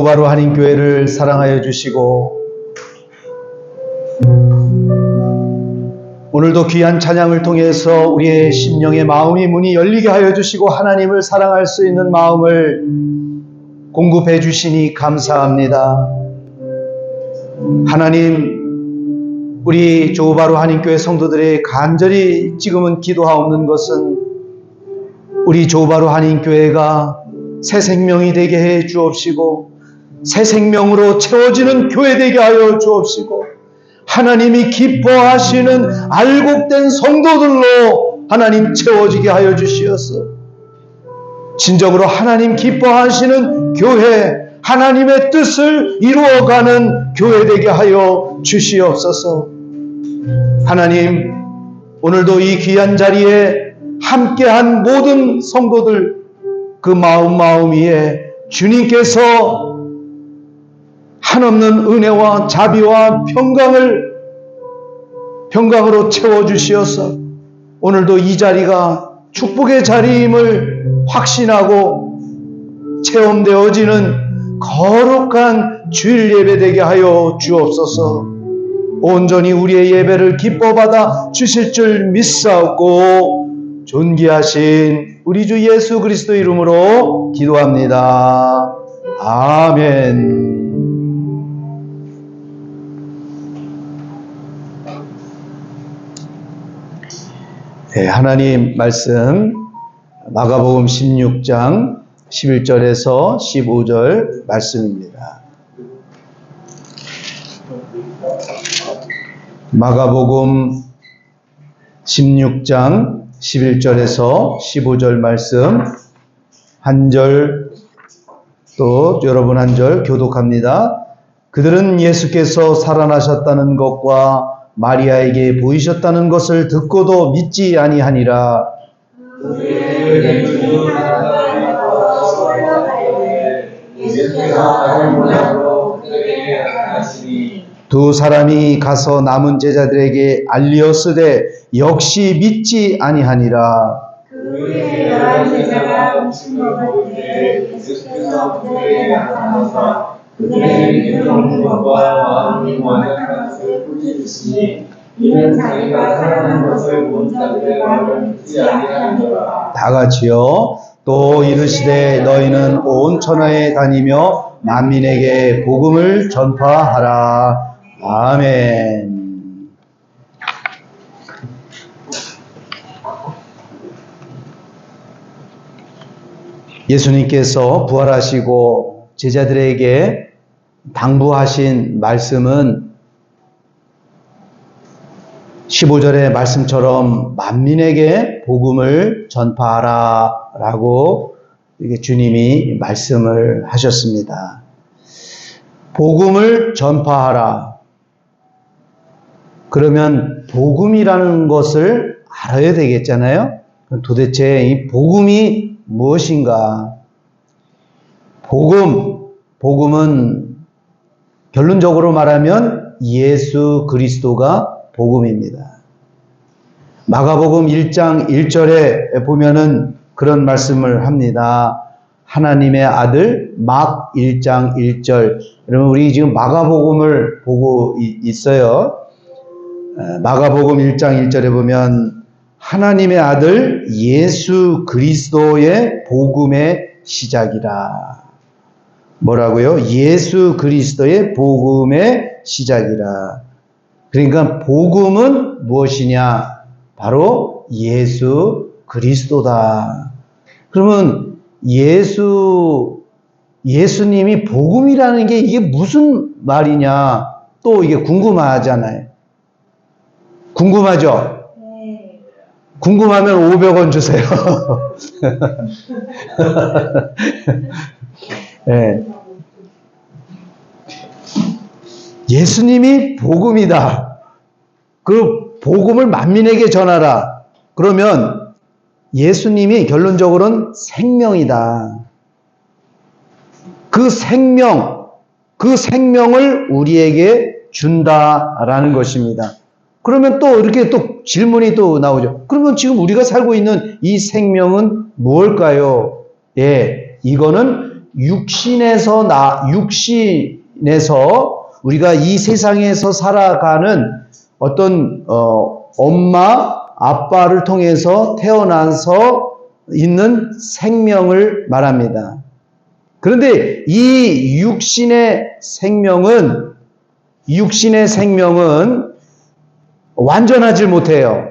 바로 한인교회를 사랑하여 주시고 오늘도 귀한 찬양을 통해서 우리의 심령의 마음이 문이 열리게 하여 주시고 하나님을 사랑할 수 있는 마음을 공급해 주시니 감사합니다. 하나님, 우리 조바로 한인교회 성도들의 간절히 지금은 기도하옵는 것은 우리 조바로 한인교회가 새 생명이 되게 해 주옵시고 새 생명으로 채워지는 교회 되게 하여 주옵시고 하나님이 기뻐하시는 알곡된 성도들로 하나님 채워지게 하여 주시옵소서. 진정으로 하나님 기뻐하시는 교회, 하나님의 뜻을 이루어가는 교회 되게 하여 주시옵소서. 하나님, 오늘도 이 귀한 자리에 함께한 모든 성도들 그 마음 위에 주님께서 한없는 은혜와 자비와 평강으로 채워주시어서 오늘도 이 자리가 축복의 자리임을 확신하고 체험되어지는 거룩한 주일 예배 되게 하여 주옵소서. 온전히 우리의 예배를 기뻐받아 주실 줄 믿사옵고 존귀하신 우리 주 예수 그리스도 이름으로 기도합니다. 아멘. 네, 하나님 말씀 마가복음 16장 11절에서 15절 말씀입니다. 마가복음 16장 11절에서 15절 말씀 한 절 또 여러분 한 절 교독합니다. 그들은 예수께서 살아나셨다는 것과 마리아에게 보이셨다는 것을 듣고도 믿지 아니하니라. 두 사람이 가서 남은 제자들에게 알리었으되 역시 믿지 아니하니라. 그의 11제자가 음식 먹을 때 예수께서 그들에게 나타나서 그들의 믿음 없는 것과 마음이 완악한 것을 보여주시니 이는 자기가 살아난 것을 본 자들의 말을 믿지 아니하노라. 다 같이요. 또 이르시되 너희는 온 천하에 다니며 만민에게 복음을 전파하라. 아멘. 예수님께서 부활하시고 제자들에게 당부하신 말씀은 15절의 말씀처럼 만민에게 복음을 전파하라 라고 주님이 말씀을 하셨습니다. 복음을 전파하라. 그러면 복음이라는 것을 알아야 되겠잖아요. 도대체 이 복음이 무엇인가? 복음은 결론적으로 말하면 예수 그리스도가 복음입니다. 마가복음 1장 1절에 보면은 그런 말씀을 합니다. 하나님의 아들 막 1장 1절. 여러분 우리 지금 마가복음을 보고 있어요. 마가복음 1장 1절에 보면 하나님의 아들 예수 그리스도의 복음의 시작이라. 뭐라고요? 예수 그리스도의 복음의 시작이라. 그러니까 복음은 무엇이냐? 바로 예수 그리스도다. 그러면 예수님이 복음이라는 게 이게 무슨 말이냐? 또 이게 궁금하잖아요. 궁금하죠? 네. 궁금하면 500원 주세요. 네. 예수님이 복음이다. 그 복음을 만민에게 전하라. 그러면 예수님이 결론적으로는 생명이다. 그 생명을 우리에게 준다라는 것입니다. 그러면 또 이렇게 또 질문이 또 나오죠. 그러면 지금 우리가 살고 있는 이 생명은 무엇일까요? 예, 이거는 육신에서 우리가 이 세상에서 살아가는 어떤 엄마, 아빠를 통해서 태어나서 있는 생명을 말합니다. 그런데 이 육신의 생명은 완전하지 못해요.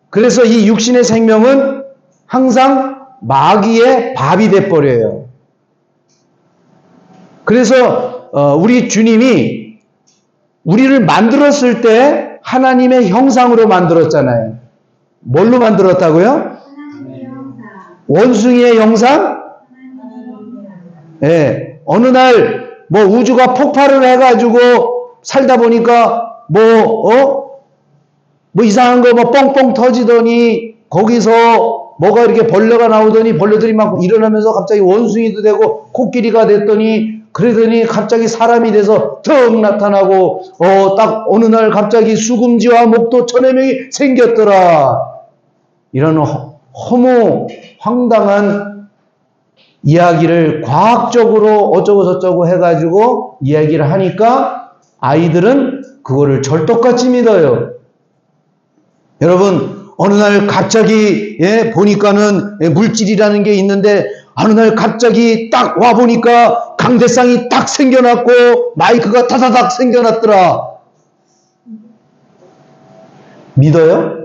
그래서 이 육신의 생명은 항상 마귀의 밥이 돼버려요. 그래서 우리 주님이 우리를 만들었을 때 하나님의 형상으로 만들었잖아요. 뭘로 만들었다고요? 원숭이의 형상? 예. 어느 날 뭐 우주가 폭발을 해가지고 살다 보니까 뭐 이상한 거 뭐 뻥뻥 터지더니 거기서 뭐가 이렇게 벌레가 나오더니 벌레들이 막 일어나면서 갑자기 원숭이도 되고 코끼리가 됐더니 그러더니 갑자기 사람이 돼서 턱 나타나고 딱 어느 날 갑자기 수금지와 목도 1000여명이 생겼더라. 이런 허무 황당한 이야기를 과학적으로 어쩌고 저쩌고 해가지고 이야기를 하니까 아이들은 그거를 절떡같이 믿어요. 여러분, 어느 날 갑자기 보니까는 물질이라는 게 있는데 어느 날 갑자기 딱 와보니까 강대상이 딱 생겨났고 마이크가 타다닥 생겨났더라. 믿어요?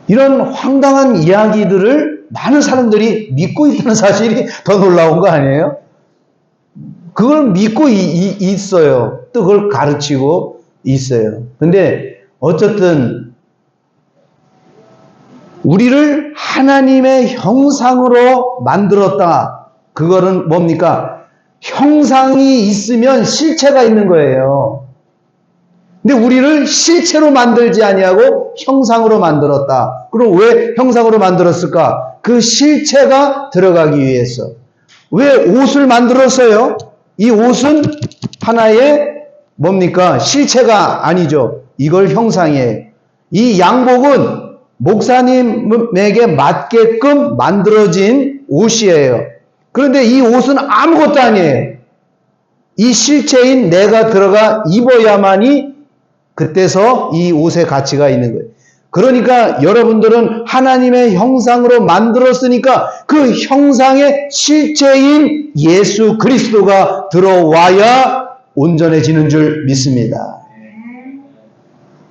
이런 황당한 이야기들을 많은 사람들이 믿고 있다는 사실이 더 놀라운 거 아니에요? 그걸 믿고 있어요. 또 그걸 가르치고 있어요. 근데 어쨌든 우리를 하나님의 형상으로 만들었다. 그거는 뭡니까? 형상이 있으면 실체가 있는 거예요. 근데 우리를 실체로 만들지 아니하고 형상으로 만들었다. 그럼 왜 형상으로 만들었을까? 그 실체가 들어가기 위해서. 왜 옷을 만들었어요? 이 옷은 하나의 뭡니까? 실체가 아니죠. 이걸 형상이에요. 이 양복은 목사님에게 맞게끔 만들어진 옷이에요. 그런데 이 옷은 아무것도 아니에요. 이 실체인 내가 들어가 입어야만이 그때서 이 옷의 가치가 있는 거예요. 그러니까 여러분들은 하나님의 형상으로 만들었으니까 그 형상의 실체인 예수 그리스도가 들어와야 온전해지는 줄 믿습니다.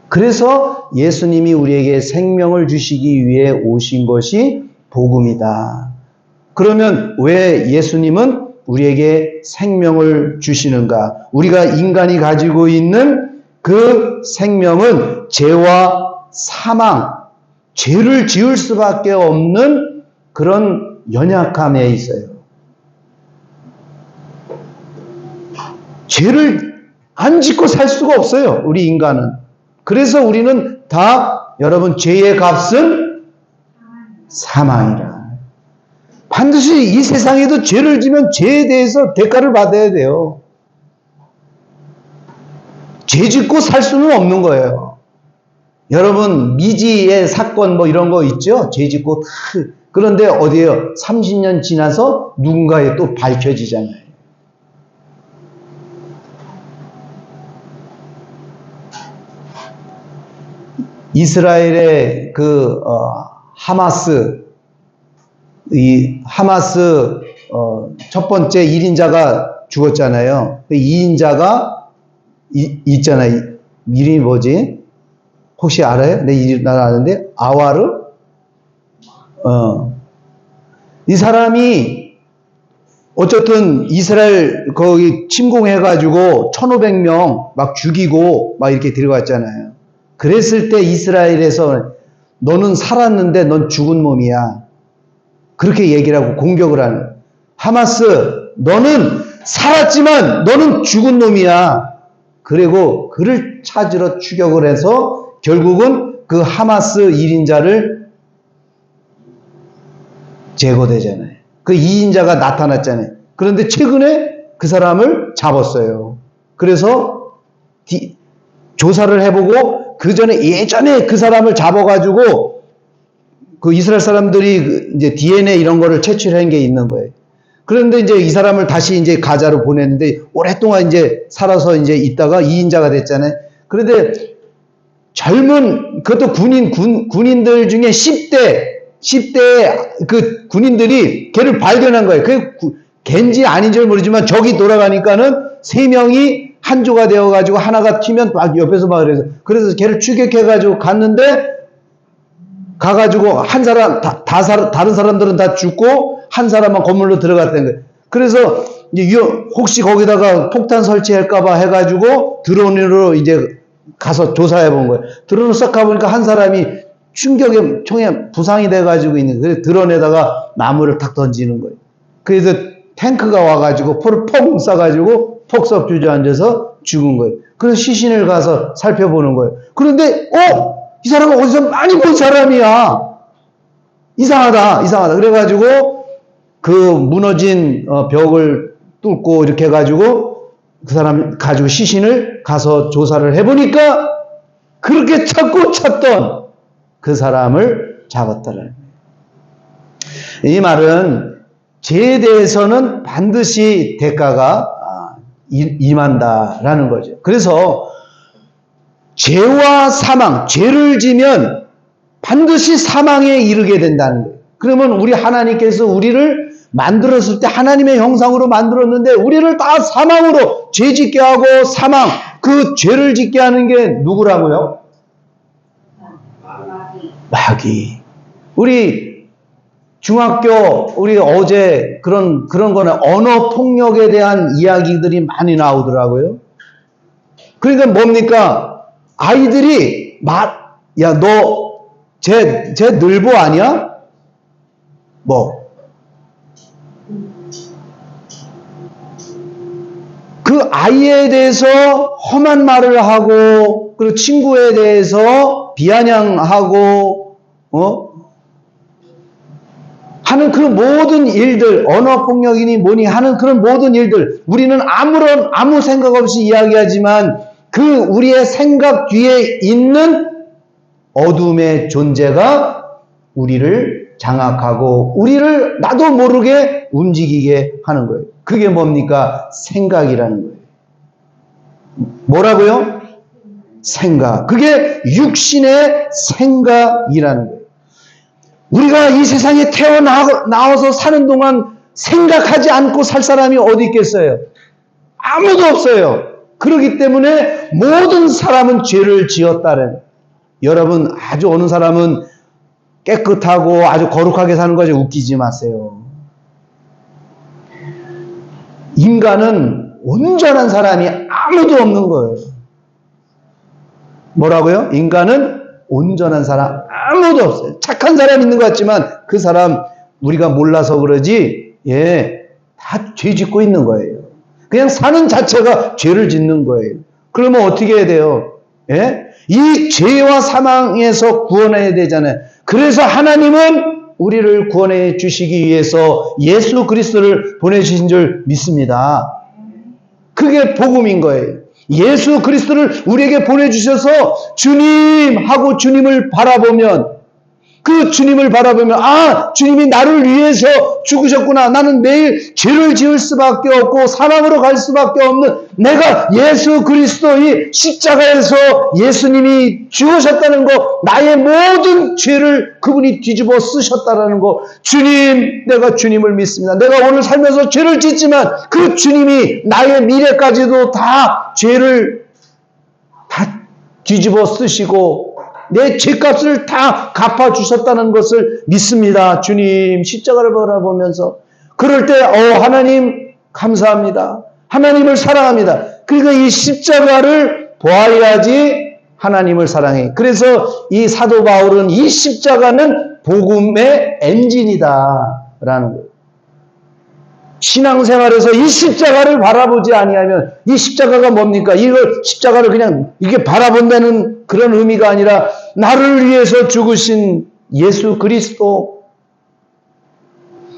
그래서 예수님이 우리에게 생명을 주시기 위해 오신 것이 복음이다. 그러면 왜 예수님은 우리에게 생명을 주시는가? 우리가 인간이 가지고 있는 그 생명은 죄와 사망, 죄를 지을 수밖에 없는 그런 연약함에 있어요. 죄를 안 짓고 살 수가 없어요, 우리 인간은. 그래서 우리는 다 여러분 죄의 값은 사망이라. 반드시 이 세상에도 죄를 지면 죄에 대해서 대가를 받아야 돼요. 죄 짓고 살 수는 없는 거예요. 여러분 미지의 사건 뭐 이런 거 있죠? 죄 짓고 그런데 어디에요? 30년 지나서 누군가에 또 밝혀지잖아요. 이스라엘의 그 하마스 첫 번째 1인자가 죽었잖아요. 그 2인자가 있잖아요. 이름이 뭐지? 혹시 알아요? 내 이름 난 아는데 아와르? 이 사람이 어쨌든 이스라엘 거기 침공해가지고 1500명 막 죽이고 막 이렇게 들어갔잖아요. 그랬을 때 이스라엘에서 너는 살았는데 넌 죽은 몸이야. 그렇게 얘기를 하고 공격을 하는. 하마스, 너는 살았지만 너는 죽은 놈이야. 그리고 그를 찾으러 추격을 해서 결국은 그 하마스 1인자를 제거되잖아요. 그 2인자가 나타났잖아요. 그런데 최근에 그 사람을 잡았어요. 그래서 조사를 해보고 그 전에 예전에 그 사람을 잡아가지고 그 이스라엘 사람들이 이제 DNA 이런 거를 채취한 게 있는 거예요. 그런데 이제 이 사람을 다시 이제 가자로 보냈는데 오랫동안 이제 살아서 이제 있다가 2인자가 됐잖아요. 그런데 젊은 그것도 군인들 중에 10대 그 군인들이 걔를 발견한 거예요. 걔인지 아닌지 모르지만 적이 돌아가니까는 3명이 한 조가 되어가지고 하나가 튀면 막 옆에서 막 그래서 걔를 추격해가지고 갔는데 가가지고 한 사람 다른 사람들은 다 죽고 한 사람만 건물로 들어갔다는 거예요. 그래서 이제 혹시 거기다가 폭탄 설치할까봐 해가지고 드론으로 이제 가서 조사해 본 거예요. 드론을 싹 가보니까 한 사람이 충격에 총에 부상이 돼가지고 있는 거예요. 드론에다가 나무를 탁 던지는 거예요. 그래서 탱크가 와가지고 포를 펑 쏴가지고 폭석 주저앉아서 죽은 거예요. 그래서 시신을 가서 살펴보는 거예요. 그런데 이 사람은 어디서 많이 본 사람이야. 이상하다. 그래가지고 그 무너진 벽을 뚫고 이렇게 해가지고 그 사람 가지고 시신을 가서 조사를 해보니까 그렇게 찾던 그 사람을 잡았다라는 거예요. 이 말은 죄에 대해서는 반드시 대가가 임한다라는 거죠. 그래서 죄와 사망, 죄를 지면 반드시 사망에 이르게 된다는 거예요. 그러면 우리 하나님께서 우리를 만들었을 때 하나님의 형상으로 만들었는데 우리를 다 사망으로 죄 짓게 하고 사망, 그 죄를 짓게 하는 게 누구라고요? 마귀. 우리 중학교, 우리 어제 그런 거는 언어 폭력에 대한 이야기들이 많이 나오더라고요. 그러니까 뭡니까? 아이들이 야, 쟤 늘보 아니야? 그 아이에 대해서 험한 말을 하고, 그리고 친구에 대해서 비아냥하고, 하는 그 모든 일들, 언어폭력이니 뭐니 하는 그런 모든 일들, 우리는 아무 생각 없이 이야기하지만, 그 우리의 생각 뒤에 있는 어둠의 존재가 우리를 장악하고 우리를 나도 모르게 움직이게 하는 거예요. 그게 뭡니까? 생각이라는 거예요. 뭐라고요? 생각. 그게 육신의 생각이라는 거예요. 우리가 이 세상에 태어나와서 사는 동안 생각하지 않고 살 사람이 어디 있겠어요? 아무도 없어요. 그렇기 때문에 모든 사람은 죄를 지었다는. 여러분, 아주 어느 사람은 깨끗하고 아주 거룩하게 사는 거지 웃기지 마세요. 인간은 온전한 사람이 아무도 없는 거예요. 뭐라고요? 인간은 온전한 사람 아무도 없어요. 착한 사람 있는 것 같지만 그 사람 우리가 몰라서 그러지 다 죄 짓고 있는 거예요. 그냥 사는 자체가 죄를 짓는 거예요. 그러면 어떻게 해야 돼요? 이 죄와 사망에서 구원해야 되잖아요. 그래서 하나님은 우리를 구원해 주시기 위해서 예수 그리스도를 보내주신 줄 믿습니다. 그게 복음인 거예요. 예수 그리스도를 우리에게 보내주셔서 주님 하고 주님을 바라보면 그 주님을 바라보면 주님이 나를 위해서 죽으셨구나. 나는 매일 죄를 지을 수밖에 없고 사망으로 갈 수밖에 없는 내가 예수 그리스도의 십자가에서 예수님이 죽으셨다는 거, 나의 모든 죄를 그분이 뒤집어 쓰셨다는 거. 주님, 내가 주님을 믿습니다. 내가 오늘 살면서 죄를 짓지만 그 주님이 나의 미래까지도 다 죄를 다 뒤집어 쓰시고 내 죄값을 다 갚아주셨다는 것을 믿습니다. 주님 십자가를 바라보면서 그럴 때 하나님 감사합니다. 하나님을 사랑합니다. 그러니까 이 십자가를 보아야지 하나님을 사랑해. 그래서 이 사도 바울은 이 십자가는 복음의 엔진이다라는 거예요. 신앙생활에서 이 십자가를 바라보지 아니하면 이 십자가가 뭡니까? 이걸 십자가를 그냥 이렇게 바라본다는 그런 의미가 아니라 나를 위해서 죽으신 예수 그리스도,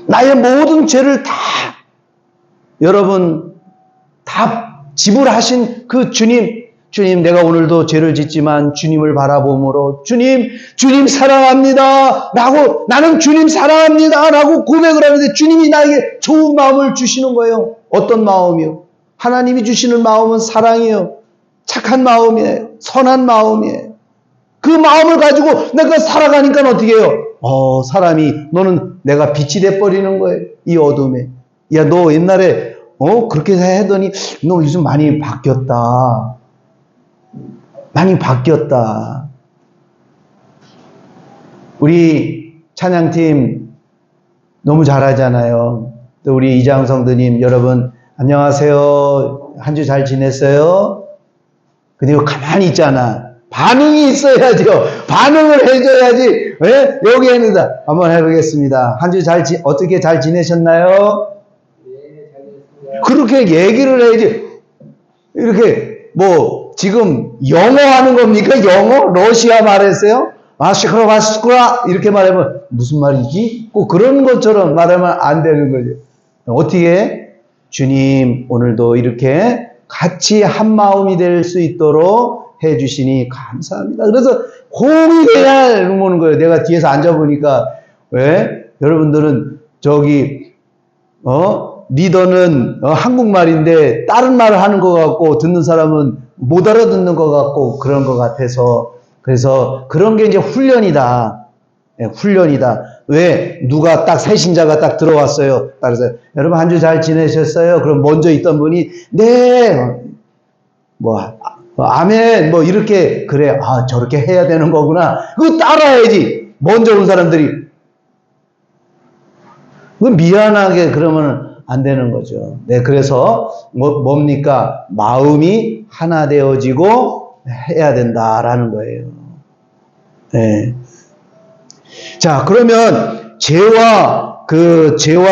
나의 모든 죄를 다 여러분 다 지불하신 그 주님, 주님, 내가 오늘도 죄를 짓지만 주님을 바라봄으로 주님 사랑합니다 라고, 나는 주님 사랑합니다 라고 고백을 하는데 주님이 나에게 좋은 마음을 주시는 거예요. 어떤 마음이요? 하나님이 주시는 마음은 사랑이에요. 착한 마음이에요. 선한 마음이에요. 그 마음을 가지고 내가 살아가니까 어떻게 해요? 너는 내가 빛이 돼버리는 거예요. 이 어둠에. 야, 너 옛날에 그렇게 하더니 너 요즘 많이 바뀌었다. 많이 바뀌었다. 우리 찬양팀 너무 잘하잖아요. 또 우리 이장 성도님 여러분 안녕하세요. 한 주 잘 지냈어요? 근데 가만히 있잖아. 반응이 있어야죠. 반응을 해줘야지. 왜? 여기 했는데 한번 해보겠습니다. 한 주 어떻게 잘 지내셨나요? 네, 잘 지냈습니다. 그렇게 얘기를 해야지. 이렇게 지금 영어 하는 겁니까? 영어? 러시아 말했어요? 마시크라 이렇게 말하면 무슨 말이지? 꼭 그런 것처럼 말하면 안 되는 거죠. 어떻게? 주님 오늘도 이렇게 같이 한 마음이 될 수 있도록 해주시니 감사합니다. 그래서 공이 돼야 오는 거예요. 내가 뒤에서 앉아보니까 왜? 여러분들은 리더는 한국말인데 다른 말을 하는 것 같고 듣는 사람은 못 알아듣는 것 같고 그런 것 같아서 그래서 그런 게 이제 훈련이다. 예, 훈련이다. 왜? 누가 딱 새신자가 딱 들어왔어요. 그래서 여러분 한 주 잘 지내셨어요? 그럼 먼저 있던 분이 네. 아멘. 이렇게 그래. 저렇게 해야 되는 거구나. 그거 따라야지. 먼저 온 사람들이 그건 미안하게 그러면 안 되는 거죠. 네, 그래서 뭡니까? 마음이 하나 되어지고 해야 된다라는 거예요. 네. 자, 그러면 죄와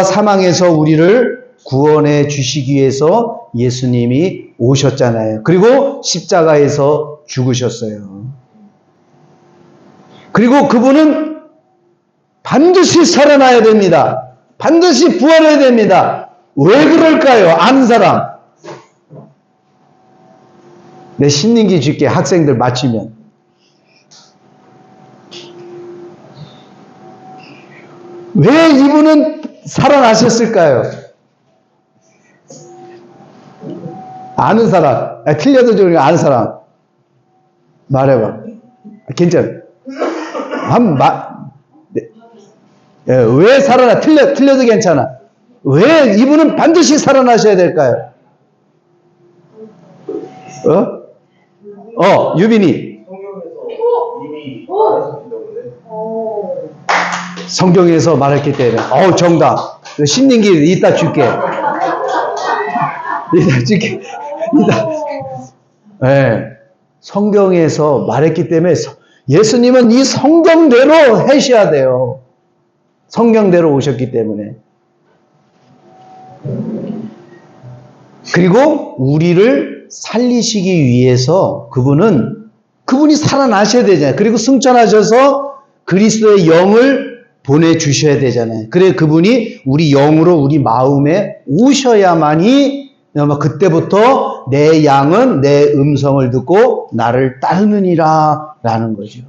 사망에서 우리를 구원해 주시기 위해서 예수님이 오셨잖아요. 그리고 십자가에서 죽으셨어요. 그리고 그분은 반드시 살아나야 됩니다. 반드시 부활해야 됩니다. 왜 그럴까요? 아는 사람. 내 신민기 줄게. 학생들 맞추면. 왜 이분은 살아나셨을까요? 아는 사람. 틀려도 좋으니까 아는 사람. 말해봐. 괜찮아. 왜 틀려도 괜찮아. 왜 이분은 반드시 살아나셔야 될까요? 유빈이. 성경에서 말했기 때문에. 정답. 신민기 이따 줄게. 네. 성경에서 말했기 때문에 예수님은 이 성경대로 하셔야 돼요. 성경대로 오셨기 때문에. 그리고 우리를 살리시기 위해서 그분이 살아나셔야 되잖아요. 그리고 승천하셔서 그리스도의 영을 보내주셔야 되잖아요. 그래 그분이 우리 영으로 우리 마음에 오셔야만이 그때부터 내 양은 내 음성을 듣고 나를 따르느니라 라는 거죠.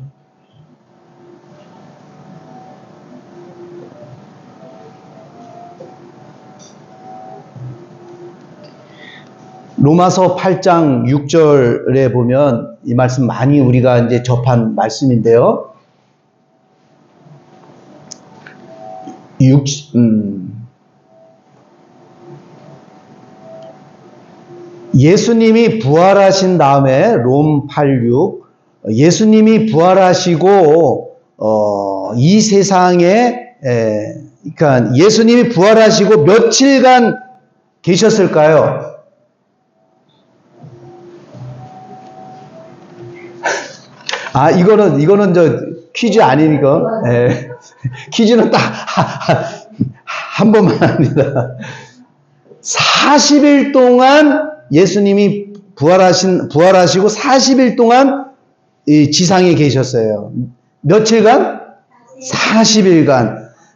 로마서 8장 6절에 보면 이 말씀 많이 우리가 이제 접한 말씀인데요. 예수님이 부활하신 다음에 롬 8:6 예수님이 부활하시고 이 세상에 그러니까 예수님이 부활하시고 며칠간 계셨을까요? 이거는 저 퀴즈 아니니까. 예. 퀴즈는 딱 한 번만 합니다. 40일 동안 예수님이 부활하시고 40일 동안 이 지상에 계셨어요. 며칠간?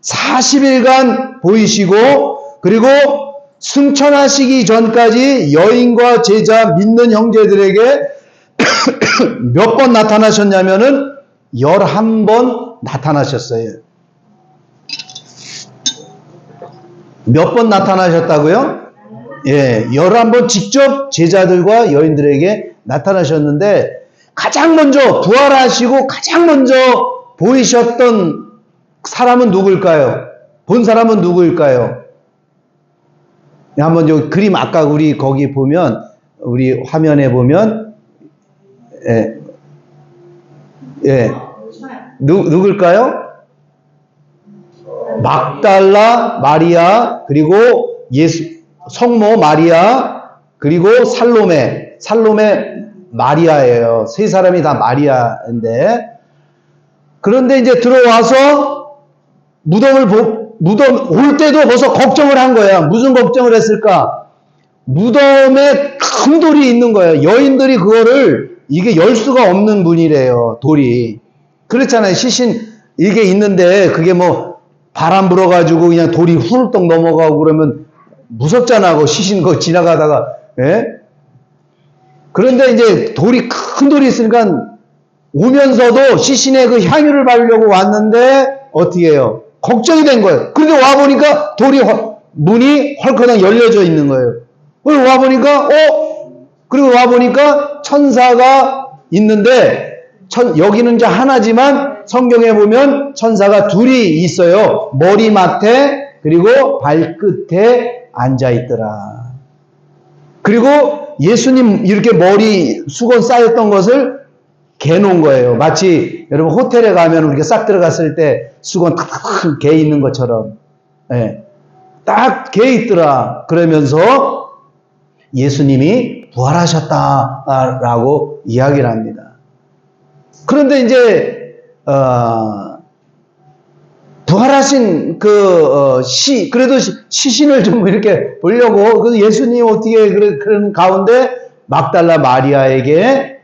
40일간 보이시고 그리고 승천하시기 전까지 여인과 제자 믿는 형제들에게 몇 번 나타나셨냐면은 11번 나타나셨어요. 몇 번 나타나셨다고요? 예, 11번 직접 제자들과 여인들에게 나타나셨는데, 가장 먼저 부활하시고 가장 먼저 보이셨던 사람은 누구일까요? 본 사람은 누구일까요? 한번 요 그림 아까 우리 거기 보면, 우리 화면에 보면, 누굴까요? 막달라 마리아, 그리고 성모 마리아, 그리고 살로메 마리아예요. 세 사람이 다 마리아인데, 그런데 이제 들어와서 무덤 올 때도 벌써 걱정을 한 거야. 무슨 걱정을 했을까? 무덤에 큰 돌이 있는 거예요. 여인들이 그거를 이게 열 수가 없는 분이래요. 돌이. 그렇잖아요. 시신 이게 있는데 그게 뭐 바람 불어가지고 그냥 돌이 후루떡 넘어가고 그러면 무섭잖아. 그 시신 거 지나가다가. 예? 그런데 이제 큰 돌이 있으니까 오면서도 시신에 그 향유를 바르려고 왔는데 어떻게 해요? 걱정이 된 거예요. 그런데 와보니까 문이 헐커덩 열려져 있는 거예요. 그리고 와보니까, 그리고 와보니까 천사가 있는데, 여기는 이제 하나지만 성경에 보면 천사가 둘이 있어요. 머리맡에, 그리고 발끝에 앉아있더라. 그리고 예수님 이렇게 머리 수건 쌓였던 것을 개놓은 거예요. 마치 여러분 호텔에 가면 우리가 싹 들어갔을 때 수건 탁탁 개 있는 것처럼, 예, 딱 개 있더라. 그러면서 예수님이 부활하셨다라고 이야기를 합니다. 그런데 이제 부활하신 그래도 시신을 좀 이렇게 보려고, 그래서 예수님 어떻게 그런 가운데 막달라 마리아에게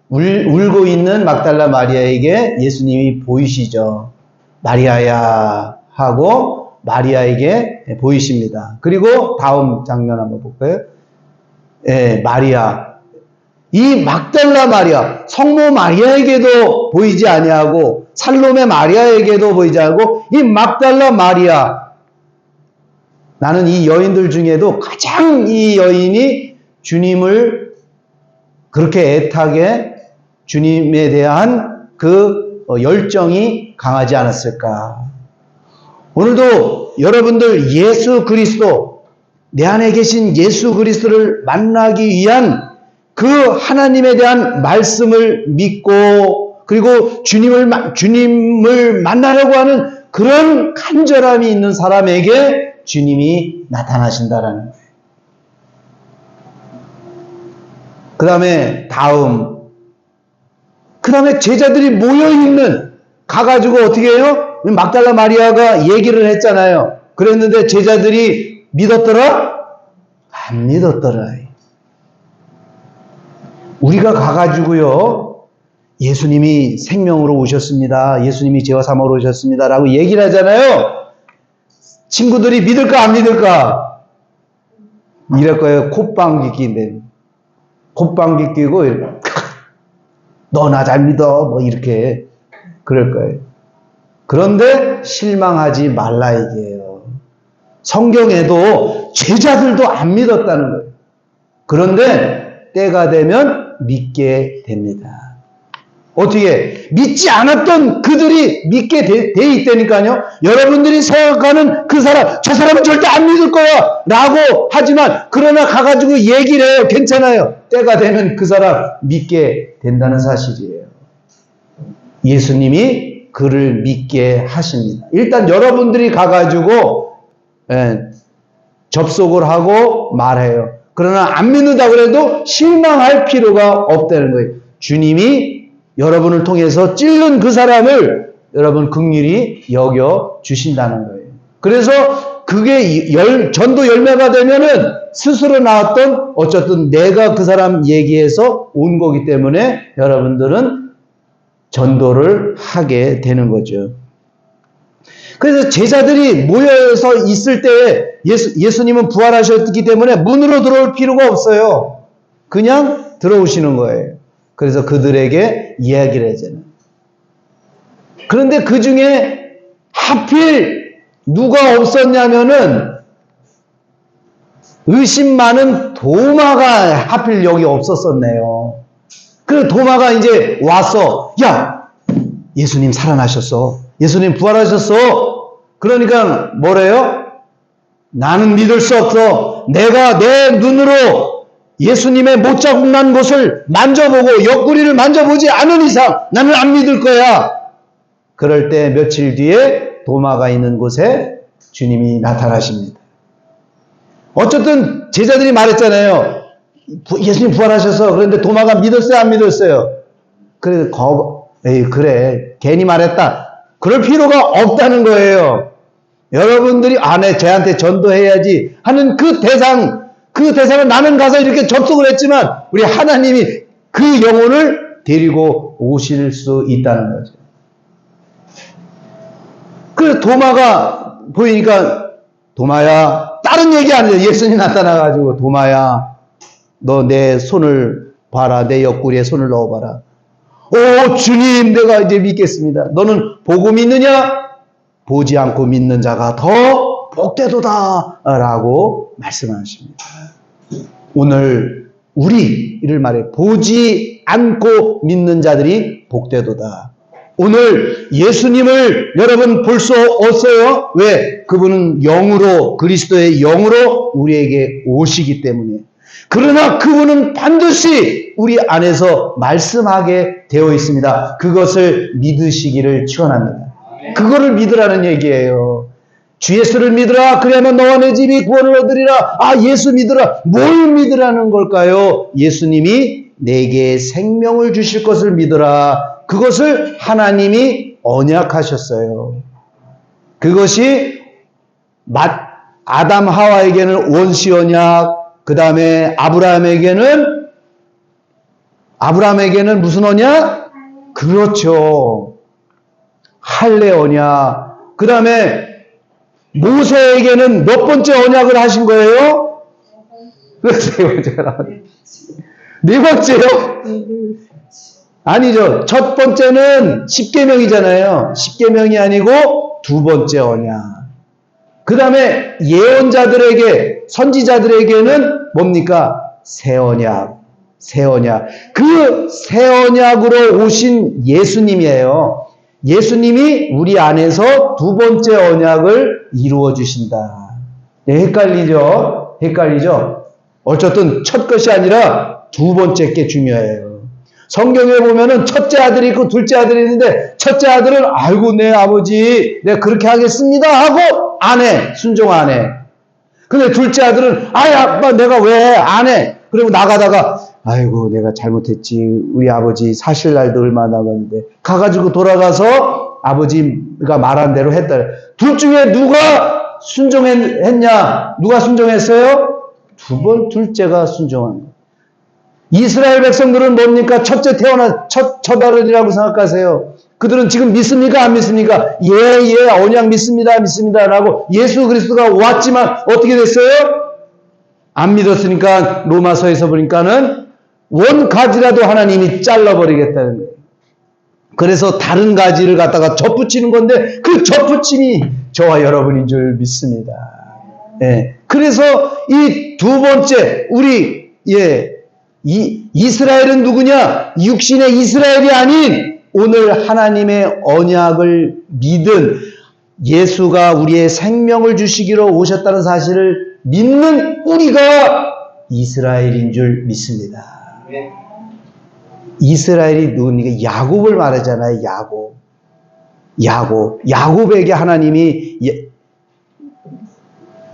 울고 있는 막달라 마리아에게 예수님이 보이시죠. 마리아야 하고 마리아에게 보이십니다. 그리고 다음 장면 한번 볼까요? 예, 마리아. 이 막달라 마리아, 성모 마리아에게도 보이지 아니하고 살로메 마리아에게도 보이지 않고 이 막달라 마리아. 나는 이 여인들 중에도 가장 이 여인이 주님을 그렇게 애타게 주님에 대한 그 열정이 강하지 않았을까. 오늘도 여러분들 예수 그리스도, 내 안에 계신 예수 그리스도를 만나기 위한 그 하나님에 대한 말씀을 믿고, 그리고 주님을 만나려고 하는 그런 간절함이 있는 사람에게 주님이 나타나신다라는 거예요. 그 다음에 제자들이 모여있는, 가가지고 어떻게 해요? 막달라 마리아가 얘기를 했잖아요. 그랬는데 제자들이 믿었더라? 안 믿었더라. 우리가 가가지고요, 예수님이 생명으로 오셨습니다. 예수님이 죄와 사망으로 오셨습니다. 라고 얘기를 하잖아요. 친구들이 믿을까 안 믿을까? 이럴 거예요. 콧방귀 낀데. 콧방귀 끼고 너 나 잘 믿어 뭐 이렇게 그럴 거예요. 그런데 실망하지 말라 이게요. 성경에도 제자들도 안 믿었다는 거예요. 그런데 때가 되면 믿게 됩니다. 어떻게? 믿지 않았던 그들이 믿게 돼 있다니까요. 여러분들이 생각하는 그 사람, 저 사람은 절대 안 믿을 거야 라고 하지만, 그러나 가가지고 얘기를 해요. 괜찮아요. 때가 되면 그 사람 믿게 된다는 사실이에요. 예수님이 그를 믿게 하십니다. 일단 여러분들이 가가지고 접속을 하고 말해요. 그러나 안 믿는다 그래도 실망할 필요가 없다는 거예요. 주님이 여러분을 통해서 찔른 그 사람을 여러분 긍휼히 여겨 주신다는 거예요. 그래서 그게 전도 열매가 되면은 스스로 나왔던, 어쨌든 내가 그 사람 얘기해서 온 거기 때문에 여러분들은 전도를 하게 되는 거죠. 그래서 제자들이 모여서 있을 때 예수님은 부활하셨기 때문에 문으로 들어올 필요가 없어요. 그냥 들어오시는 거예요. 그래서 그들에게 이야기를 하잖아요. 그런데 그 중에 하필 누가 없었냐면은 의심 많은 도마가 하필 여기 없었었네요. 그래서 도마가 이제 왔어. 야, 예수님 살아나셨어. 예수님 부활하셨어. 그러니까 뭐래요? 나는 믿을 수 없어. 내가 내 눈으로 예수님의 못자국 난 곳을 만져보고 옆구리를 만져보지 않은 이상 나는 안 믿을 거야. 그럴 때 며칠 뒤에 도마가 있는 곳에 주님이 나타나십니다. 어쨌든 제자들이 말했잖아요. 예수님 부활하셔서. 그런데 도마가 믿었어요, 안 믿었어요? 그래서 에이, 그래, 괜히 말했다. 그럴 필요가 없다는 거예요. 여러분들이 쟤한테 전도해야지 하는 그 대상을 나는 가서 이렇게 접속을 했지만 우리 하나님이 그 영혼을 데리고 오실 수 있다는 거죠. 그래서 도마가 보이니까 도마야, 다른 얘기 안 해요. 예수님이 나타나가지고 도마야, 너 내 손을 봐라. 내 옆구리에 손을 넣어봐라. 오, 주님, 내가 이제 믿겠습니다. 너는 보고 믿느냐? 보지 않고 믿는 자가 더 복되도다 라고 말씀하십니다. 오늘 우리를 말해 보지 않고 믿는 자들이 복되도다. 오늘 예수님을 여러분 볼 수 없어요? 왜? 그분은 영으로, 그리스도의 영으로 우리에게 오시기 때문에. 그러나 그분은 반드시 우리 안에서 말씀하게 되어 있습니다. 그것을 믿으시기를 축원합니다. 그거를 믿으라는 얘기예요. 주 예수를 믿으라. 그래야만 너와 내 집이 구원을 얻으리라. 예수 믿으라. 뭘 믿으라는 걸까요? 예수님이 내게 생명을 주실 것을 믿으라. 그것을 하나님이 언약하셨어요. 그것이 아담 하와에게는 원시 언약, 그 다음에 아브라함에게는 무슨 언약? 그렇죠. 할례 언약. 그 다음에 모세에게는 몇 번째 언약을 하신 거예요? 네 번째요? 아니죠. 첫 번째는 십계명이잖아요. 십계명이 아니고 두 번째 언약. 그 다음에 예언자들에게, 선지자들에게는 뭡니까? 새 언약. 새 언약. 그 새 언약으로 오신 예수님이에요. 예수님이 우리 안에서 두 번째 언약을 이루어 주신다. 네, 헷갈리죠? 헷갈리죠? 어쨌든 첫 것이 아니라 두 번째 게 중요해요. 성경에 보면은 첫째 아들이 있고 둘째 아들이 있는데 첫째 아들은 아이고 내 아버지 내가 그렇게 하겠습니다 하고 안 해. 순종 안 해. 근데 둘째 아들은 아빠 내가 왜 안 해. 그리고 나가다가 아이고 내가 잘못했지. 우리 아버지 사실 날도 얼마 남았는데 가가지고 돌아가서 아버지가 말한 대로 했다. 둘 중에 누가 순종했냐? 누가 순종했어요? 둘째가 순종한 거예요. 이스라엘 백성들은 뭡니까? 첫 아들이라고 생각하세요. 그들은 지금 믿습니까? 안 믿습니까? 예, 언약 믿습니다. 라고 예수 그리스도가 왔지만 어떻게 됐어요? 안 믿었으니까 로마서에서 보니까는 원 가지라도 하나님이 잘라버리겠다는 거예요. 그래서 다른 가지를 갖다가 접붙이는 건데 그 접붙임이 저와 여러분인 줄 믿습니다. 예. 그래서 이 두 번째 이스라엘은 누구냐? 육신의 이스라엘이 아닌 오늘 하나님의 언약을 믿은 예수가 우리의 생명을 주시기로 오셨다는 사실을 믿는 우리가 이스라엘인 줄 믿습니다. 이스라엘이 누구니까? 야곱을 말하잖아요. 야곱에게 하나님이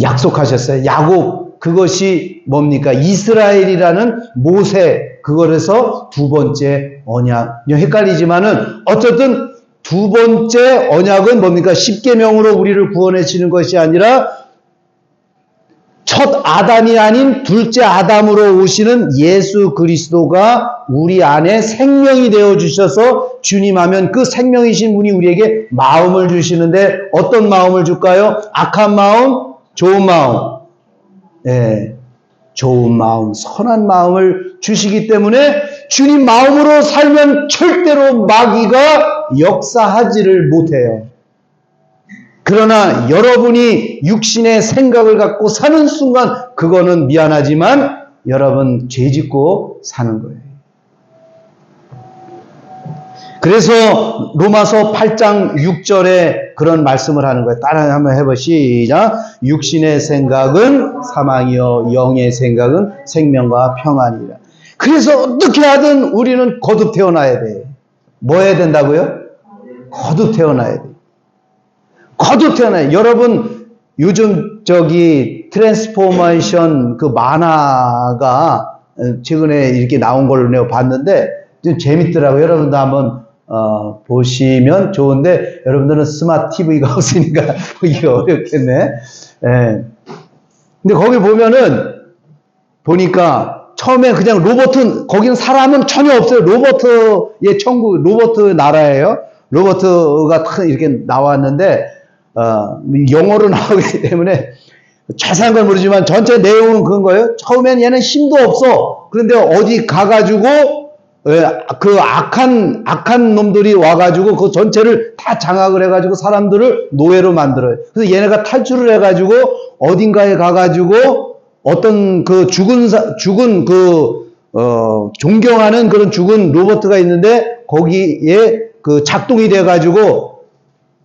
약속하셨어요. 야곱, 그것이 뭡니까? 이스라엘이라는 모세, 그거에서 두 번째 언약. 헷갈리지만은 어쨌든 두 번째 언약은 뭡니까? 십계명으로 우리를 구원해 주는 것이 아니라 첫 아담이 아닌 둘째 아담으로 오시는 예수 그리스도가 우리 안에 생명이 되어 주셔서 주님 하면 그 생명이신 분이 우리에게 마음을 주시는데 어떤 마음을 줄까요? 악한 마음, 좋은 마음. 네, 좋은 마음, 선한 마음을 주시기 때문에 주님 마음으로 살면 절대로 마귀가 역사하지를 못해요. 그러나 여러분이 육신의 생각을 갖고 사는 순간 그거는 미안하지만 여러분 죄짓고 사는 거예요. 그래서 로마서 8장 6절에 그런 말씀을 하는 거예요. 따라 한번 해보시죠. 육신의 생각은 사망이요 영의 생각은 생명과 평안이라. 그래서 어떻게 하든 우리는 거듭 태어나야 돼요. 뭐 해야 된다고요? 거듭 태어나야 돼요. 거듭 태어나요. 여러분 요즘 트랜스포메이션 그 만화가 최근에 이렇게 나온 걸로 내가 봤는데 좀 재밌더라고요. 여러분도 한번 보시면 좋은데 여러분들은 스마트 TV가 없으니까 보기 어렵겠네. 예. 근데 거기 보니까 처음에 그냥 거기는 사람은 전혀 없어요. 로버트의 천국, 로버트 나라예요. 로버트가 탁 이렇게 나왔는데 영어로 나오기 때문에 자세한 걸 모르지만 전체 내용은 그런 거예요. 처음엔 얘는 힘도 없어. 그런데 어디 가가지고 그 악한 놈들이 와가지고 그 전체를 다 장악을 해가지고 사람들을 노예로 만들어요. 그래서 얘네가 탈출을 해가지고 어딘가에 가가지고 어떤 그 존경하는 그런 죽은 로버트가 있는데 거기에 그 작동이 돼가지고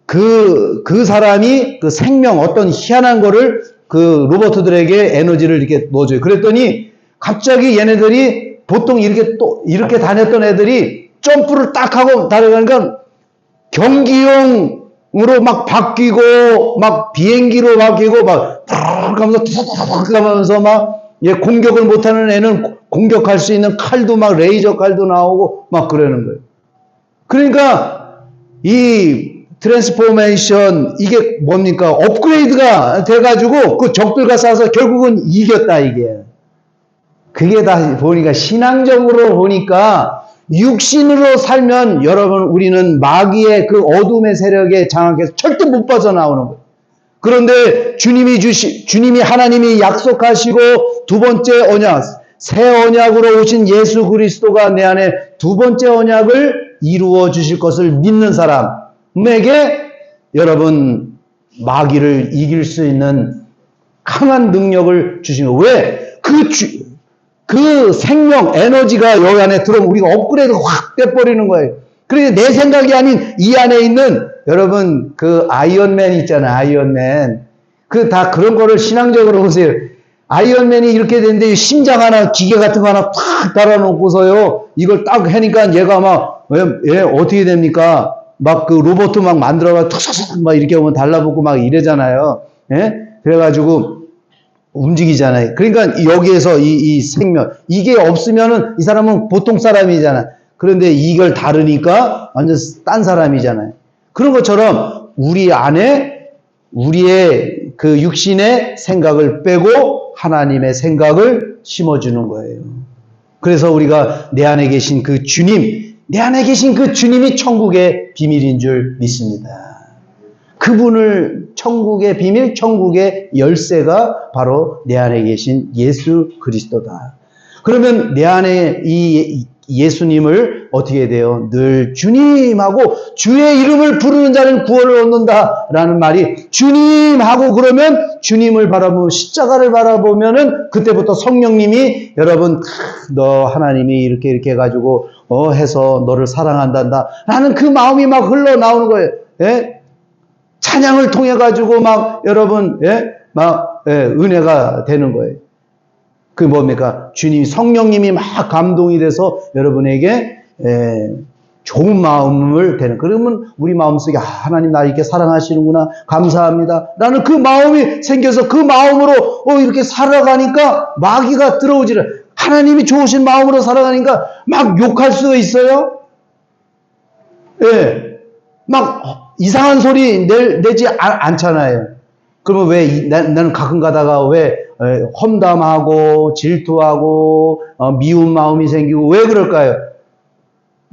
그 사람이 그 생명 어떤 희한한 거를 그 로버트들에게 에너지를 이렇게 넣어줘요. 그랬더니 갑자기 얘네들이 보통 이렇게 다녔던 애들이 점프를 딱 하고 달려가니까 경기용으로 막 바뀌고 막 비행기로 바뀌고 막 가면서 막 공격을 못하는 애는 공격할 수 있는 칼도 막 레이저 칼도 나오고 막 그러는 거예요. 그러니까 이 트랜스포메이션 이게 뭡니까? 업그레이드가 돼가지고 그 적들과 싸워서 결국은 이겼다 이게. 그게 다 보니까 신앙적으로 보니까 육신으로 살면 여러분 우리는 마귀의 그 어둠의 세력에 장악해서 절대 못 빠져나오는 거예요. 그런데 주님이 하나님이 약속하시고 두 번째 언약, 새 언약으로 오신 예수 그리스도가 내 안에 두 번째 언약을 이루어 주실 것을 믿는 사람에게 여러분 마귀를 이길 수 있는 강한 능력을 주신 거예요. 왜? 그 생명, 에너지가 여기 안에 들어오면 우리가 업그레이드가 확 돼버리는 거예요. 그래서 내 생각이 아닌 이 안에 있는 여러분 그 아이언맨 있잖아요. 아이언맨. 다 그런 거를 신앙적으로 보세요. 아이언맨이 이렇게 되는데 심장 하나, 기계 같은 거 하나 팍 달아놓고서요. 이걸 딱 하니까 얘가 막, 어떻게 됩니까? 막 그 로봇 막 만들어가 툭툭툭 막 이렇게 오면 달라붙고 막 이러잖아요. 예? 그래가지고 움직이잖아요. 그러니까 여기에서 이 생명, 이게 없으면은 이 사람은 보통 사람이잖아요. 그런데 이걸 다루니까 완전 딴 사람이잖아요. 그런 것처럼 우리 안에 우리의 그 육신의 생각을 빼고 하나님의 생각을 심어주는 거예요. 그래서 우리가 내 안에 계신 그 주님이 천국의 비밀인 줄 믿습니다. 그분을 천국의 비밀, 천국의 열쇠가 바로 내 안에 계신 예수 그리스도다. 그러면 내 안에 이 예수님을 어떻게 돼요? 늘 주님하고 주의 이름을 부르는 자는 구원을 얻는다라는 말이 주님하고 그러면 주님을 바라보고 십자가를 바라보면은 그때부터 성령님이 여러분 너 하나님이 이렇게 해가지고 해서 너를 사랑한단다 라는 그 마음이 막 흘러나오는 거예요. 예? 찬양을 통해 가지고 막 여러분 은혜가 되는 거예요. 그게 뭡니까? 주님, 성령님이 막 감동이 돼서 여러분에게 좋은 마음을 되는. 그러면 우리 마음속에 하나님 나 이렇게 사랑하시는구나 감사합니다 라는 그 마음이 생겨서 그 마음으로 이렇게 살아가니까 마귀가 들어오지를. 하나님이 좋으신 마음으로 살아가니까 막 욕할 수가 있어요? 예, 막 이상한 소리 내지 않잖아요. 그러면 왜 나는 가끔 가다가 왜 험담하고 질투하고 미운 마음이 생기고 왜 그럴까요?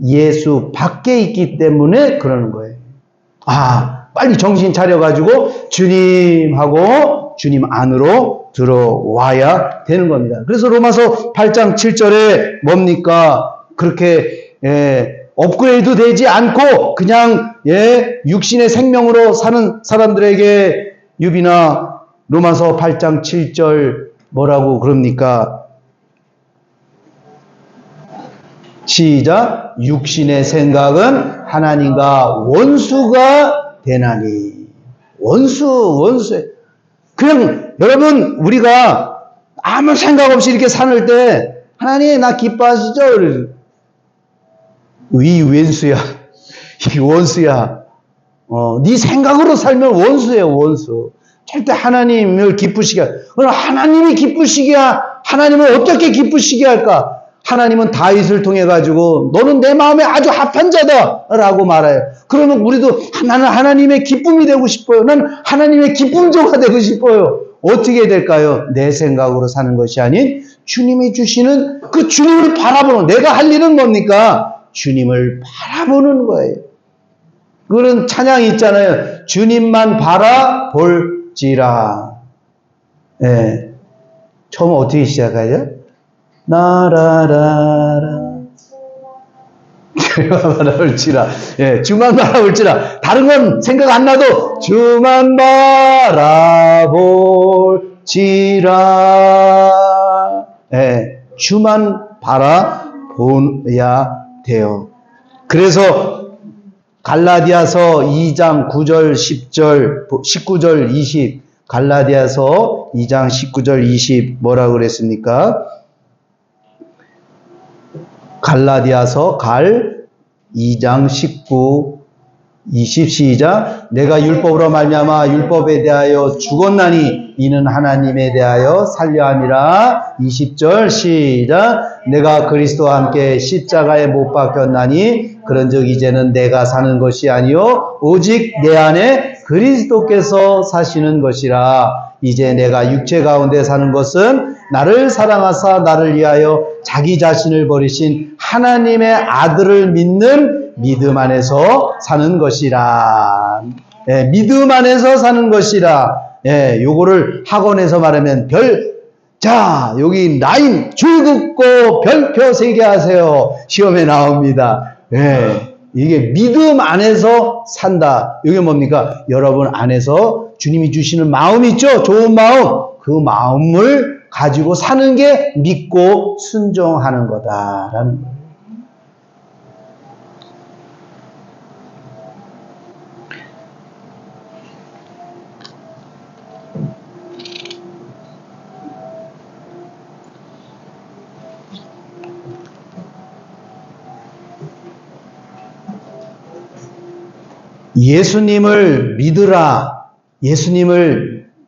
예수 밖에 있기 때문에 그러는 거예요. 빨리 정신 차려가지고 주님하고 주님 안으로 들어와야 되는 겁니다. 그래서 로마서 8장 7절에 뭡니까? 그렇게 업그레이드 되지 않고 그냥 육신의 생명으로 사는 사람들에게 유비나 로마서 8장 7절 뭐라고 그럽니까? 시작. 육신의 생각은 하나님과 원수가 되나니. 원수. 그냥 여러분 우리가 아무 생각 없이 이렇게 사는 때 하나님 나 기뻐하시죠? 이 왼수야. 이 원수야. 네 생각으로 살면 원수예요, 원수. 절대 하나님을 기쁘시게 하나님이 기쁘시게 하나님을 어떻게 기쁘시게 할까? 하나님은 다윗을 통해 가지고 너는 내 마음에 아주 합한 자다라고 말해요. 그러면 우리도 나는 하나님의 기쁨이 되고 싶어요. 난 하나님의 기쁨조가 되고 싶어요. 어떻게 될까요? 내 생각으로 사는 것이 아닌 주님이 주시는 그 주님을 바라보는, 내가 할 일은 뭡니까? 주님을 바라보는 거예요. 그런 찬양이 있잖아요. 주님만 바라볼지라. 처음 어떻게 시작하죠? 나라라라. 주만 바라볼지라. 주만 바라볼지라. 다른 건 생각 안 나도 주만 바라볼지라. 주만 바라보야 돼요. 그래서 갈라디아서 2장 9절 10절 19절 20 갈라디아서 2장 19절 20 뭐라고 그랬습니까? 갈라디아서 2장 19 20 시작. 내가 율법으로 말미암아 율법에 대하여 죽었나니 이는 하나님에 대하여 살려 함이라. 20절 시작. 내가 그리스도와 함께 십자가에 못 박혔나니 그런즉 이제는 내가 사는 것이 아니요 오직 내 안에 그리스도께서 사시는 것이라. 이제 내가 육체 가운데 사는 것은 나를 사랑하사 나를 위하여 자기 자신을 버리신 하나님의 아들을 믿는 믿음 안에서 사는 것이라. 믿음 안에서 사는 것이라. 요거를 학원에서 말하면 자, 여기 라인 줄 긋고 별표 3개 하세요. 시험에 나옵니다. 이게 믿음 안에서 산다. 이게 뭡니까? 여러분 안에서 주님이 주시는 마음 있죠? 좋은 마음. 그 마음을 가지고 사는 게 믿고 순종하는 거다라는 거예요. 예수님을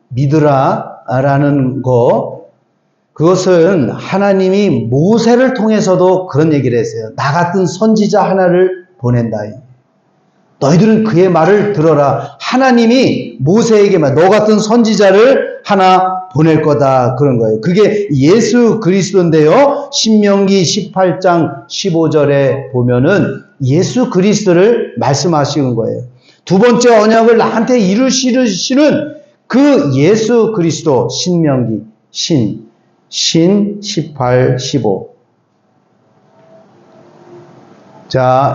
믿으라라는 거, 그것은 하나님이 모세를 통해서도 그런 얘기를 했어요. 나 같은 선지자 하나를 보낸다. 너희들은 그의 말을 들어라. 하나님이 모세에게 너 같은 선지자를 하나 보낼 거다. 그런 거예요. 그게 예수 그리스도인데요. 신명기 18장 15절에 보면은 예수 그리스도를 말씀하시는 거예요. 두 번째 언약을 나한테 이루시는 그 예수 그리스도. 신명기 신 18, 15. 자,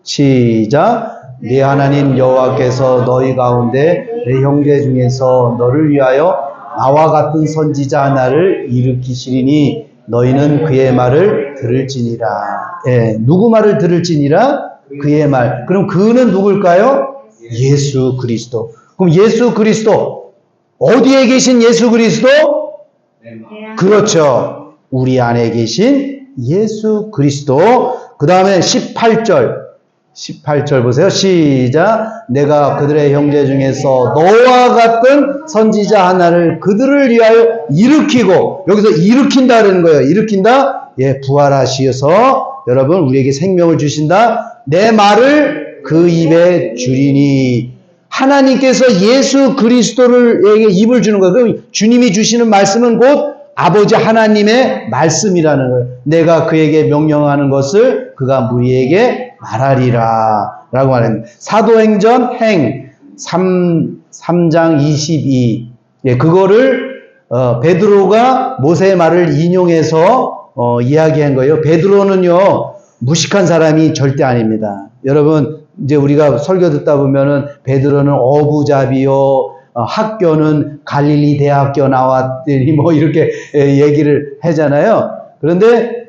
시작. 네 하나님 여호와께서 너희 가운데 내 형제 중에서 너를 위하여 나와 같은 선지자 하나를 일으키시리니 너희는 그의 말을 들을지니라. 누구 말을 들을지니라? 그의 말. 그럼 그는 누굴까요? 예수 그리스도. 그럼 예수 그리스도, 어디에 계신 예수 그리스도? 그렇죠. 우리 안에 계신 예수 그리스도. 그 다음에 18절 보세요. 시작. 내가 그들의 형제 중에서 너와 같은 선지자 하나를 그들을 위하여 일으키고, 여기서 일으킨다는 거예요. 일으킨다? 부활하시어서 여러분 우리에게 생명을 주신다. 내 말을 그 입에 주리니. 하나님께서 예수 그리스도에게 입을 주는 거예요. 그럼 주님이 주시는 말씀은 곧 아버지 하나님의 말씀이라는 거예요. 내가 그에게 명령하는 것을 그가 무리에게 말하리라 라고 말합니다. 사도행전 3장 22. 그거를 베드로가 모세의 말을 인용해서 이야기한 거예요. 베드로는요, 무식한 사람이 절대 아닙니다. 여러분, 이제 우리가 설교 듣다 보면은 베드로는 어부잡이요, 학교는 갈릴리 대학교 나왔더니 뭐 이렇게 얘기를 하잖아요. 그런데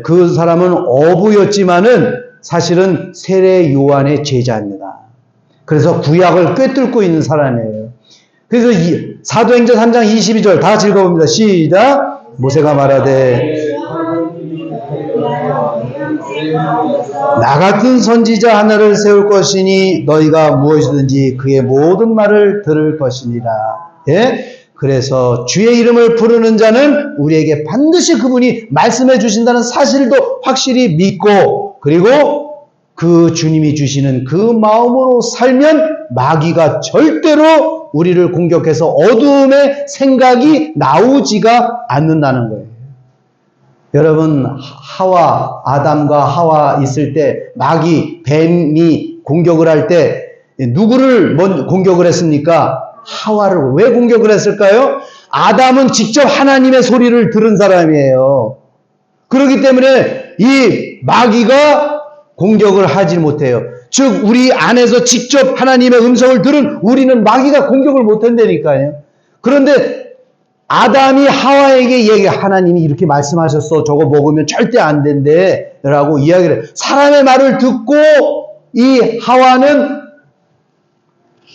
그 사람은 어부였지만은 사실은 세례 요한의 제자입니다. 그래서 구약을 꿰뚫고 있는 사람이에요. 그래서 사도행전 3장 22절 다 같이 읽어봅니다. 시작. 모세가 말하되 나 같은 선지자 하나를 세울 것이니 너희가 무엇이든지 그의 모든 말을 들을 것이니라. 예? 그래서 주의 이름을 부르는 자는 우리에게 반드시 그분이 말씀해 주신다는 사실도 확실히 믿고, 그리고 그 주님이 주시는 그 마음으로 살면 마귀가 절대로 우리를 공격해서 어두움의 생각이 나오지가 않는다는 거예요. 여러분, 아담과 하와 있을 때 마귀, 뱀이 공격을 할 때 누구를 먼저 공격을 했습니까? 하와를. 왜 공격을 했을까요? 아담은 직접 하나님의 소리를 들은 사람이에요. 그렇기 때문에 이 마귀가 공격을 하지 못해요. 즉 우리 안에서 직접 하나님의 음성을 들은 우리는 마귀가 공격을 못한다니까요. 그런데 아담이 하와에게 하나님이 이렇게 말씀하셨어. 저거 먹으면 절대 안 된대. 라고 이야기를 해요. 사람의 말을 듣고 이 하와는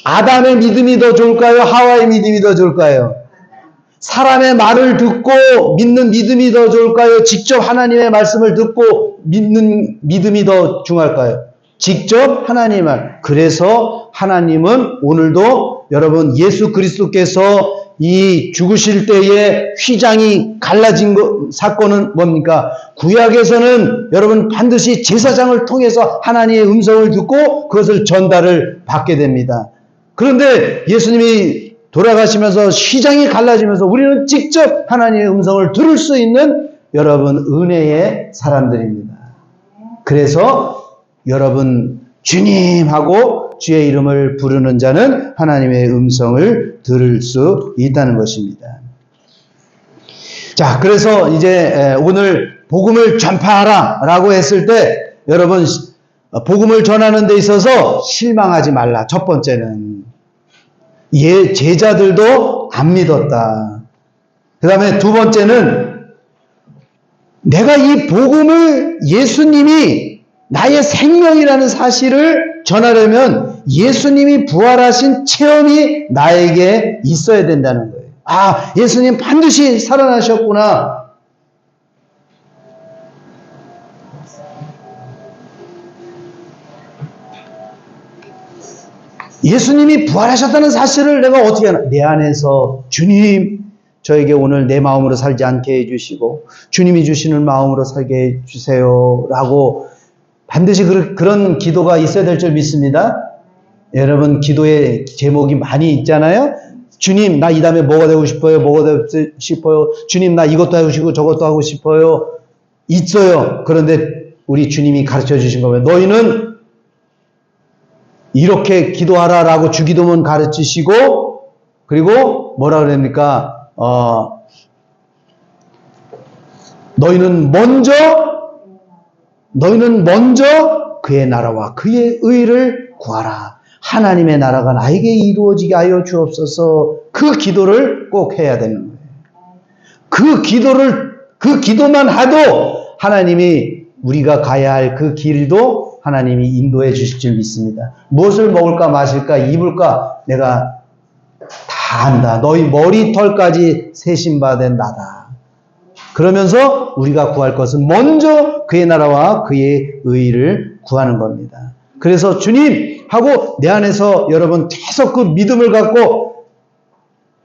아담의 믿음이 더 좋을까요? 하와의 믿음이 더 좋을까요? 사람의 말을 듣고 믿는 믿음이 더 좋을까요? 직접 하나님의 말씀을 듣고 믿는 믿음이 더 중요할까요? 직접 하나님의 말. 그래서 하나님은 오늘도 여러분 예수 그리스도께서 이 죽으실 때에 휘장이 갈라진 사건은 뭡니까? 구약에서는 여러분 반드시 제사장을 통해서 하나님의 음성을 듣고 그것을 전달을 받게 됩니다. 그런데 예수님이 돌아가시면서 휘장이 갈라지면서 우리는 직접 하나님의 음성을 들을 수 있는 여러분 은혜의 사람들입니다. 그래서 여러분 주님하고 주의 이름을 부르는 자는 하나님의 음성을 들을 수 있다는 것입니다. 자, 그래서 이제 오늘 복음을 전파하라 라고 했을 때 여러분 복음을 전하는 데 있어서 실망하지 말라. 첫 번째는 제자들도 안 믿었다. 그 다음에 두 번째는 내가 이 복음을 예수님이 나의 생명이라는 사실을 전하려면 예수님이 부활하신 체험이 나에게 있어야 된다는 거예요. 아, 예수님 반드시 살아나셨구나. 예수님이 부활하셨다는 사실을 내가 어떻게 하나? 내 안에서 주님, 저에게 오늘 내 마음으로 살지 않게 해주시고 주님이 주시는 마음으로 살게 해주세요 라고 반드시 그런 기도가 있어야 될 줄 믿습니다. 여러분 기도의 제목이 많이 있잖아요. 주님, 나 이 다음에 뭐가 되고 싶어요? 뭐가 되고 싶어요? 주님, 나 이것도 하고 싶고 저것도 하고 싶어요. 있어요. 그런데 우리 주님이 가르쳐 주신 거면 너희는 이렇게 기도하라라고 주기도문 가르치시고 그리고 뭐라 그럽니까? 너희는 먼저 그의 나라와 그의 의를 구하라. 하나님의 나라가 나에게 이루어지게 하여 주옵소서. 그 기도를 꼭 해야 되는 거예요. 그 기도만 해도 하나님이 우리가 가야 할 그 길도 하나님이 인도해 주실 줄 믿습니다. 무엇을 먹을까 마실까 입을까 내가 다 안다. 너희 머리털까지 세심받은 나다. 그러면서 우리가 구할 것은 먼저 그의 나라와 그의 의를 구하는 겁니다. 그래서 주님 하고 내 안에서 여러분 계속 그 믿음을 갖고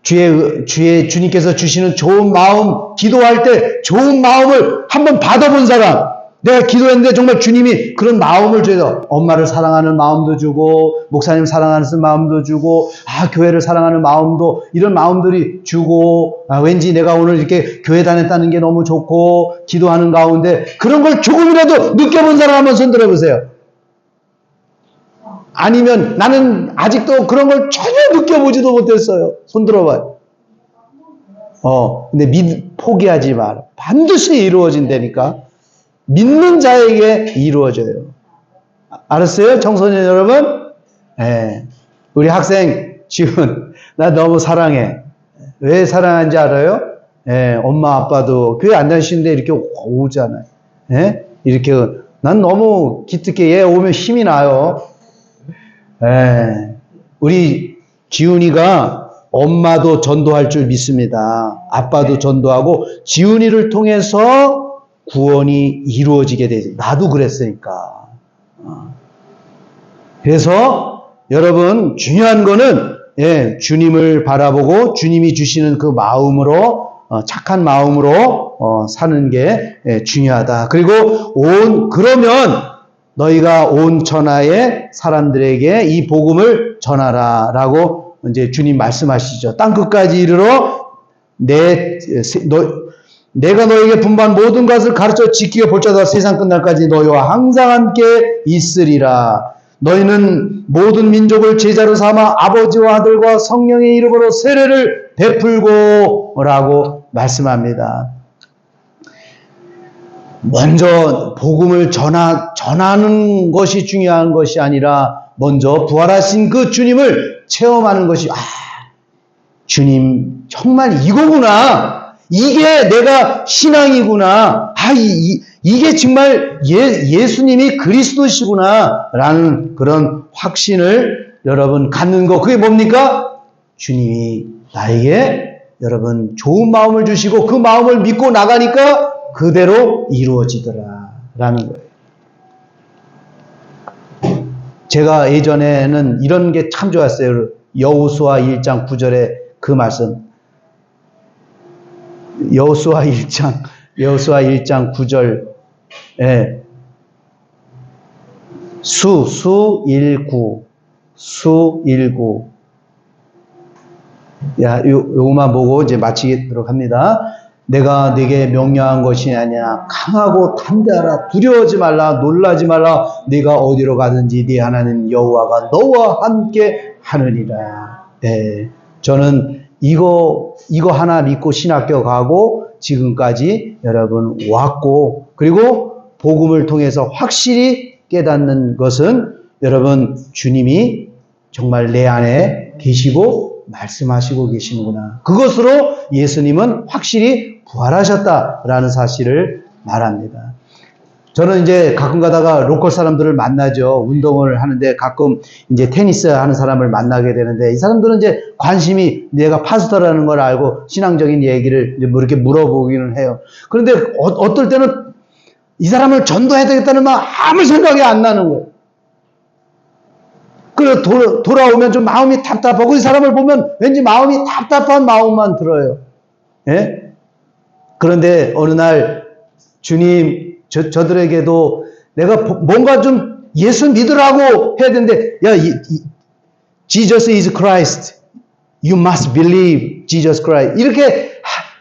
주님께서 주시는 좋은 마음, 기도할 때 좋은 마음을 한번 받아본 사람, 내가 기도했는데 정말 주님이 그런 마음을 줘서 엄마를 사랑하는 마음도 주고 목사님 사랑하는 마음도 주고 교회를 사랑하는 마음도 이런 마음들이 주고 왠지 내가 오늘 이렇게 교회 다녔다는 게 너무 좋고 기도하는 가운데 그런 걸 조금이라도 느껴본 사람 한번 손 들어보세요. 아니면 나는 아직도 그런 걸 전혀 느껴보지도 못했어요. 손 들어봐요. 근데 포기하지 마라. 반드시 이루어진다니까. 믿는 자에게 이루어져요. 알았어요? 청소년 여러분? 예. 우리 학생 지훈, 나 너무 사랑해. 왜 사랑하는지 알아요? 예, 엄마 아빠도 교회 안 다니시는데 이렇게 오잖아요. 예? 이렇게 난 너무 기특해. 얘 오면 힘이 나요. 예. 우리 지훈이가 엄마도 전도할 줄 믿습니다. 아빠도 전도하고 지훈이를 통해서 구원이 이루어지게 되지. 나도 그랬으니까. 그래서 여러분 중요한 거는 주님을 바라보고 주님이 주시는 그 마음으로 착한 마음으로 사는 게 중요하다. 그리고 그러면 너희가 온 천하의 사람들에게 이 복음을 전하라라고 이제 주님 말씀하시죠. 땅 끝까지 이르러 내가 너에게 분부한 모든 것을 가르쳐 지키게 볼지어다 세상 끝날까지 너희와 항상 함께 있으리라. 너희는 모든 민족을 제자로 삼아 아버지와 아들과 성령의 이름으로 세례를 베풀고라고 말씀합니다. 먼저 복음을 전하는 것이 중요한 것이 아니라 먼저 부활하신 그 주님을 체험하는 것이 주님 정말 이거구나. 이게 내가 신앙이구나. 이게 정말 예수님이 그리스도시구나. 라는 그런 확신을 여러분 갖는 거. 그게 뭡니까? 주님이 나에게 여러분 좋은 마음을 주시고 그 마음을 믿고 나가니까 그대로 이루어지더라. 라는 거예요. 제가 예전에는 이런 게 참 좋았어요. 여호수아 1장 9절에 그 말씀. 여호수아 1장 9절. 수 19. 요것만 보고 이제 마치도록 합니다. 내가 네게 명령한 것이 아니야. 강하고 담대하라. 두려워하지 말라. 놀라지 말라. 네가 어디로 가든지 네 하나님 여호와가 너와 함께 하느니라. 저는 이거 하나 믿고 신학교 가고 지금까지 여러분 왔고, 그리고 복음을 통해서 확실히 깨닫는 것은 여러분 주님이 정말 내 안에 계시고 말씀하시고 계시는구나. 그것으로 예수님은 확실히 부활하셨다라는 사실을 말합니다. 저는 이제 가끔 가다가 로컬 사람들을 만나죠. 운동을 하는데 가끔 이제 테니스 하는 사람을 만나게 되는데 이 사람들은 이제 관심이 내가 파스터라는 걸 알고 신앙적인 얘기를 이제 뭐 이렇게 물어보기는 해요. 그런데 어떨 때는 이 사람을 전도해야 되겠다는 말 아무 생각이 안 나는 거예요. 그래 돌아오면 좀 마음이 답답하고 이 사람을 보면 왠지 마음이 답답한 마음만 들어요. 예? 그런데 어느 날 주님 저들에게도 내가 뭔가 좀 예수 믿으라고 해야 되는데, Jesus is Christ. You must believe Jesus Christ. 이렇게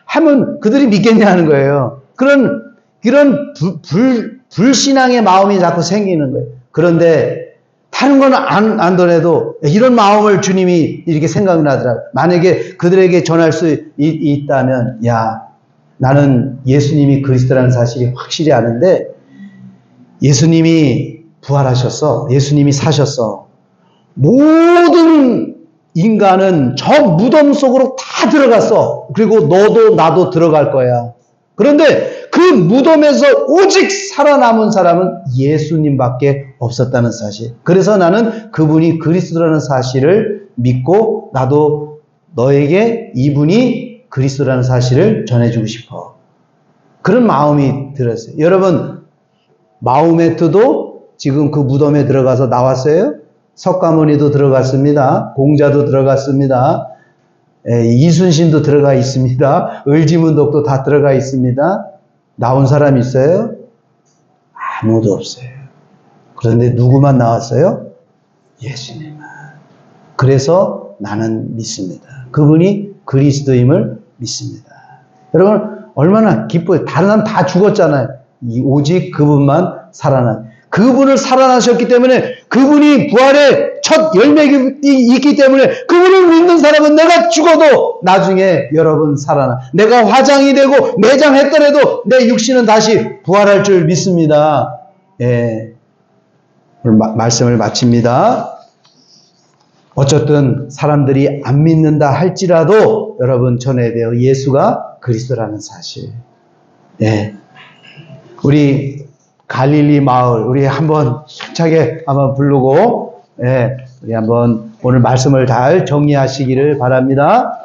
하면 그들이 믿겠냐는 거예요. 그런 불신앙의 마음이 자꾸 생기는 거예요. 그런데 다른 건 안 더라도 이런 마음을 주님이 이렇게 생각나더라고요. 만약에 그들에게 전할 수 있다면, 나는 예수님이 그리스도라는 사실이 확실히 아는데 예수님이 부활하셨어. 예수님이 사셨어. 모든 인간은 저 무덤 속으로 다 들어갔어. 그리고 너도 나도 들어갈 거야. 그런데 그 무덤에서 오직 살아남은 사람은 예수님밖에 없었다는 사실. 그래서 나는 그분이 그리스도라는 사실을 믿고 나도 너에게 이분이 그리스도라는 사실을 전해주고 싶어. 그런 마음이 들었어요. 여러분, 마호메트도 지금 그 무덤에 들어가서 나왔어요. 석가모니도 들어갔습니다. 공자도 들어갔습니다. 이순신도 들어가 있습니다. 을지문덕도 다 들어가 있습니다. 나온 사람 있어요? 아무도 없어요. 그런데 누구만 나왔어요? 예수님만. 그래서 나는 믿습니다. 그분이 그리스도임을 믿습니다. 여러분 얼마나 기뻐요. 다른 사람 다 죽었잖아요. 오직 그분만 살아난. 그분을 살아나셨기 때문에 그분이 부활의 첫 열매가 있기 때문에 그분을 믿는 사람은 내가 죽어도 나중에 여러분 살아나. 내가 화장이 되고 매장했더라도 내 육신은 다시 부활할 줄 믿습니다. 예. 오늘 말씀을 마칩니다. 어쨌든 사람들이 안 믿는다 할지라도 여러분 전해야 돼요. 예수가 그리스도라는 사실. 예. 우리 갈릴리 마을 우리 한번 힘차게 한번 부르고 예, 우리 한번 오늘 말씀을 잘 정리하시기를 바랍니다.